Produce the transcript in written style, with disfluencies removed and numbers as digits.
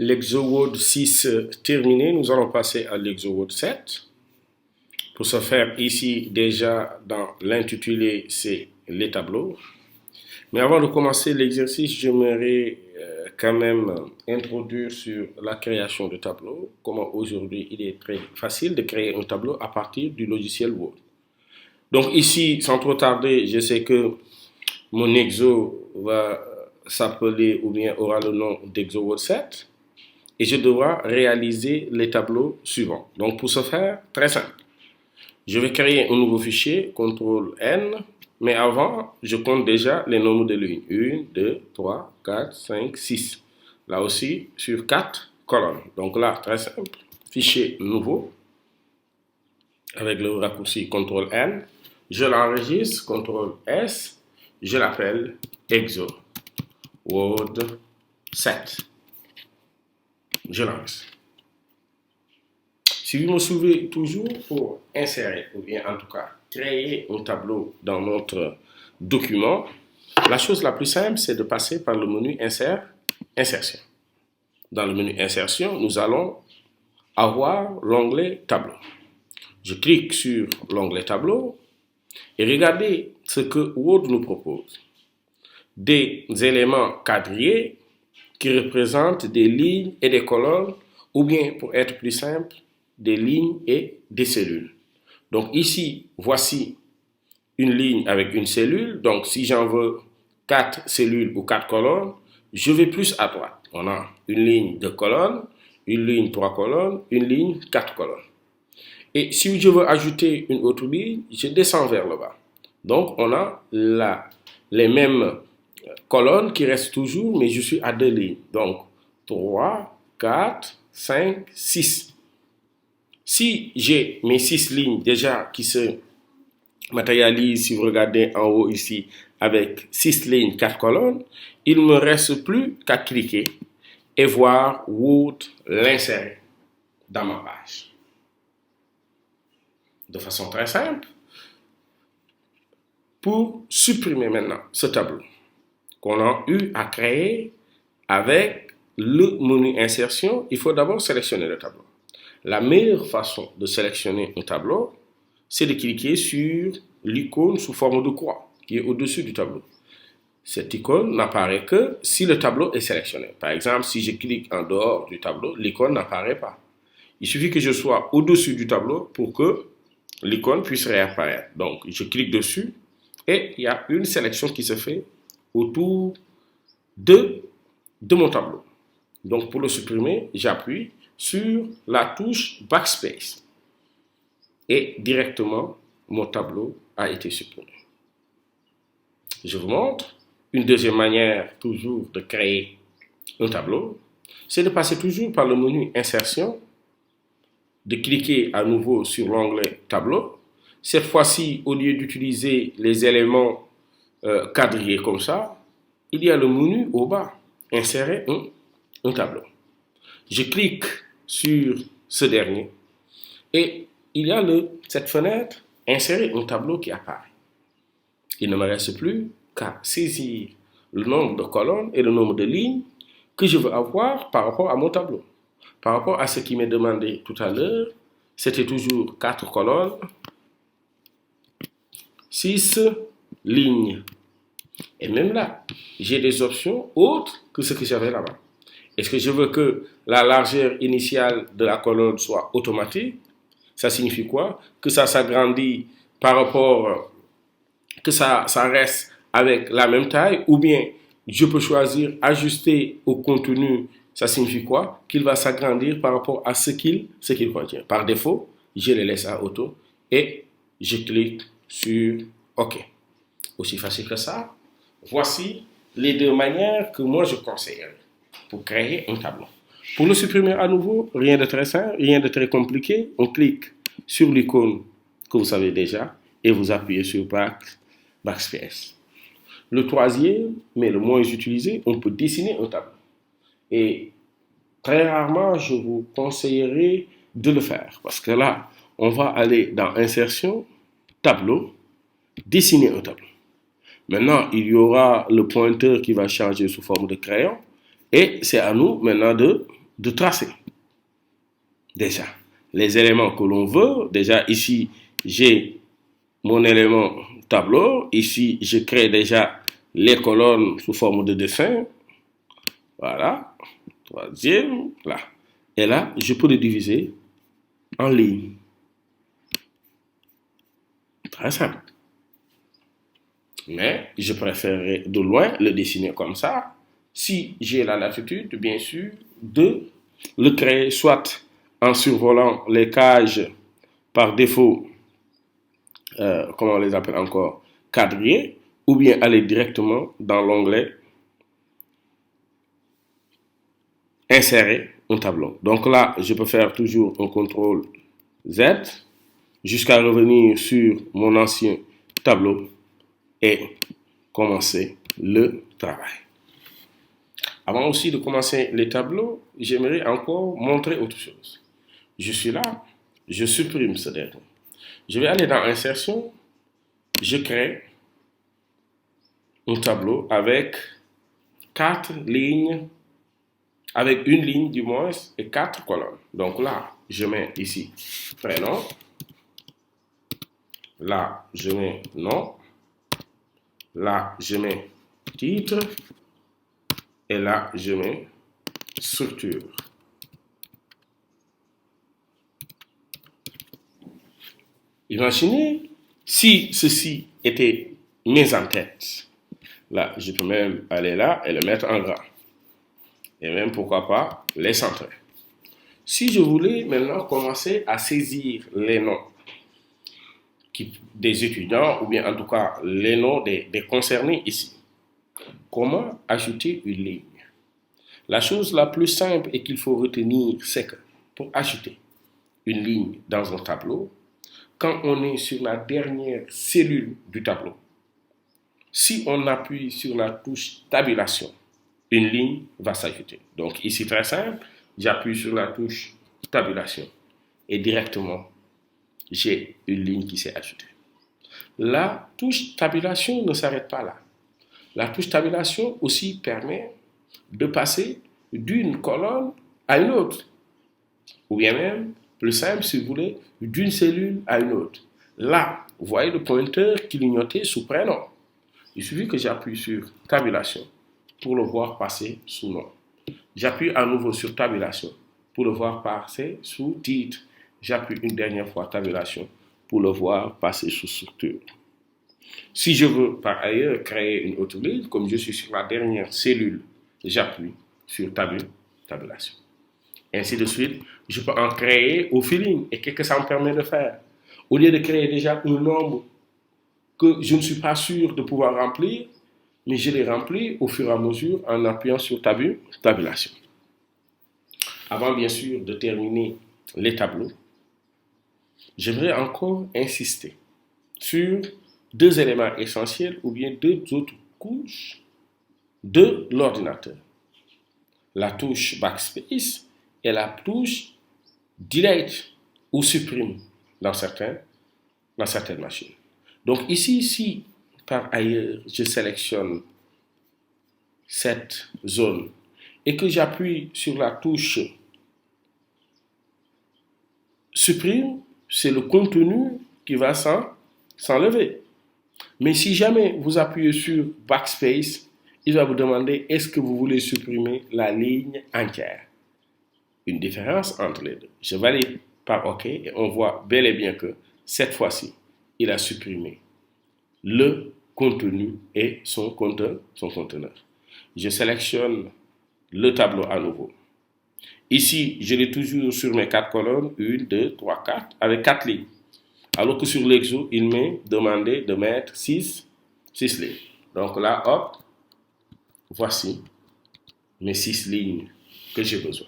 L'Exoword 6 terminé, nous allons passer à l'Exoword 7. Pour ce faire, ici, déjà, dans l'intitulé, c'est les tableaux. Mais avant de commencer l'exercice, j'aimerais quand même introduire sur la création de tableaux. Comment aujourd'hui, il est très facile de créer un tableau à partir du logiciel Word. Donc ici, sans trop tarder, je sais que mon exo va s'appeler ou bien aura le nom d'Exoword 7. Et je devrai réaliser les tableaux suivants. Donc pour ce faire, très simple. Je vais créer un nouveau fichier, CTRL-N, mais avant, je compte déjà les nombres de lignes. 1, 2, 3, 4, 5, 6. Là aussi, sur 4 colonnes. Donc là, très simple. Fichier nouveau, avec le raccourci CTRL-N. Je l'enregistre, CTRL-S. Je l'appelle Exoword 7. Je lance. Si vous me suivez toujours pour insérer, ou bien en tout cas créer un tableau dans notre document, la chose la plus simple, c'est de passer par le menu Insertion. Dans le menu Insertion, nous allons avoir l'onglet Tableau. Je clique sur l'onglet Tableau et regardez ce que Word nous propose. Des éléments quadrillés qui représentent des lignes et des colonnes, ou bien, pour être plus simple, des lignes et des cellules. Donc ici, voici une ligne avec une cellule. Donc si j'en veux 4 cellules ou 4 colonnes, je vais plus à droite. On a une ligne de colonnes, une ligne 3 colonnes, une ligne 4 colonnes. Et si je veux ajouter une autre ligne, je descends vers le bas. Donc on a les mêmes colonnes qui restent toujours, mais je suis à 2 lignes. Donc 3, 4, 5, 6. Si j'ai mes 6 lignes déjà qui se matérialisent, si vous regardez en haut ici, avec 6 lignes, 4 colonnes, il ne me reste plus qu'à cliquer et voir Word l'insérer dans ma page. De façon très simple, pour supprimer maintenant ce tableau qu'on a eu à créer avec le menu Insertion, il faut d'abord sélectionner le tableau. La meilleure façon de sélectionner un tableau, c'est de cliquer sur l'icône sous forme de croix qui est au-dessus du tableau. Cette icône n'apparaît que si le tableau est sélectionné. Par exemple, si je clique en dehors du tableau, l'icône n'apparaît pas. Il suffit que je sois au-dessus du tableau pour que l'icône puisse réapparaître. Donc, je clique dessus et il y a une sélection qui se fait autour de mon tableau. Donc, pour le supprimer, j'appuie sur la touche Backspace. Et directement, mon tableau a été supprimé. Je vous montre une deuxième manière toujours de créer un tableau. C'est de passer toujours par le menu Insertion, de cliquer à nouveau sur l'onglet Tableau. Cette fois-ci, au lieu d'utiliser les éléments quadrillés comme ça, il y a le menu au bas, Insérer un tableau. Je clique sur ce dernier et il y a cette fenêtre Insérer un tableau qui apparaît. Il ne me reste plus qu'à saisir le nombre de colonnes et le nombre de lignes que je veux avoir par rapport à mon tableau. Par rapport à ce qui m'est demandé tout à l'heure, c'était toujours 4 colonnes, 6 lignes. Et même là, j'ai des options autres que ce que j'avais là-bas. Est-ce que je veux que la largeur initiale de la colonne soit automatique? Ça signifie quoi? Que ça s'agrandit par rapport, que ça reste avec la même taille, ou bien je peux choisir ajuster au contenu. Ça signifie quoi? Qu'il va s'agrandir par rapport à ce qu'il contient. Par défaut, je le laisse à auto et je clique sur OK. Aussi facile que ça. Voici les 2 manières que moi je conseillerais pour créer un tableau. Pour le supprimer à nouveau, rien de très simple, rien de très compliqué. On clique sur l'icône que vous savez déjà et vous appuyez sur Backspace. Le troisième, mais le moins utilisé, on peut dessiner un tableau. Et très rarement, je vous conseillerais de le faire parce que là, on va aller dans Insertion, Tableau, Dessiner un tableau. Maintenant, il y aura le pointeur qui va changer sous forme de crayon et c'est à nous maintenant de de tracer déjà les éléments que l'on veut. Déjà ici, j'ai mon élément tableau. Ici, je crée déjà les colonnes sous forme de dessin. Voilà. Troisième, là. Et là, je peux le diviser en lignes. Très simple. Mais je préférerais de loin le dessiner comme ça. Si j'ai la latitude, bien sûr, de le créer soit en survolant les cages par défaut, comment on les appelle encore, quadrillés, ou bien aller directement dans l'onglet insérer un tableau. Donc là, je peux faire toujours un CTRL Z jusqu'à revenir sur mon ancien tableau et commencer le travail. Avant aussi de commencer les tableaux, j'aimerais encore montrer autre chose. Je suis là, je supprime ce dernier. Je vais aller dans Insertion, je crée un tableau avec 4 lignes, avec une ligne du moins et 4 colonnes. Donc là, je mets ici prénom, là, je mets nom, là, je mets titre, et là, je mets structure. Imaginez si ceci était mis en tête. Là, je peux même aller là et le mettre en gras. Et même, pourquoi pas, les centrer. Si je voulais maintenant commencer à saisir les noms des étudiants, ou bien en tout cas les noms des concernés ici, comment ajouter une ligne? La chose la plus simple et qu'il faut retenir, c'est que pour ajouter une ligne dans un tableau, quand on est sur la dernière cellule du tableau, si on appuie sur la touche tabulation, une ligne va s'ajouter. Donc ici, très simple, j'appuie sur la touche tabulation et directement, j'ai une ligne qui s'est ajoutée. La touche tabulation ne s'arrête pas là. La touche tabulation aussi permet de passer d'une colonne à une autre, ou bien même, plus simple si vous voulez, d'une cellule à une autre. Là, vous voyez le pointeur clignoter sous prénom. Il suffit que j'appuie sur tabulation pour le voir passer sous nom. J'appuie à nouveau sur tabulation pour le voir passer sous titre. J'appuie une dernière fois tabulation pour le voir passer sous structure. Si je veux par ailleurs créer une autre ligne, comme je suis sur la dernière cellule, j'appuie sur tabulation. Ainsi de suite, je peux en créer au feeling. Et qu'est-ce que ça me permet de faire? Au lieu de créer déjà un nombre que je ne suis pas sûr de pouvoir remplir, mais je les remplis au fur et à mesure en appuyant sur tabulation. Avant bien sûr de terminer les tableaux, j'aimerais encore insister sur deux éléments essentiels ou bien deux autres couches de l'ordinateur. La touche Backspace et la touche Delete ou Supprime dans certaines machines. Donc ici, si par ailleurs je sélectionne cette zone et que j'appuie sur la touche Supprime, c'est le contenu qui va s'enlever. Mais si jamais vous appuyez sur Backspace, il va vous demander est-ce que vous voulez supprimer la ligne entière. Une différence entre les deux. Je valide par OK et on voit bel et bien que cette fois-ci, il a supprimé le contenu et son conteneur. Je sélectionne le tableau à nouveau. Ici, je l'ai toujours sur mes 4 colonnes, 1, 2, 3, 4, avec 4 lignes. Alors que sur l'exo, il m'a demandé de mettre 6 lignes. Donc là, hop, voici mes 6 lignes que j'ai besoin.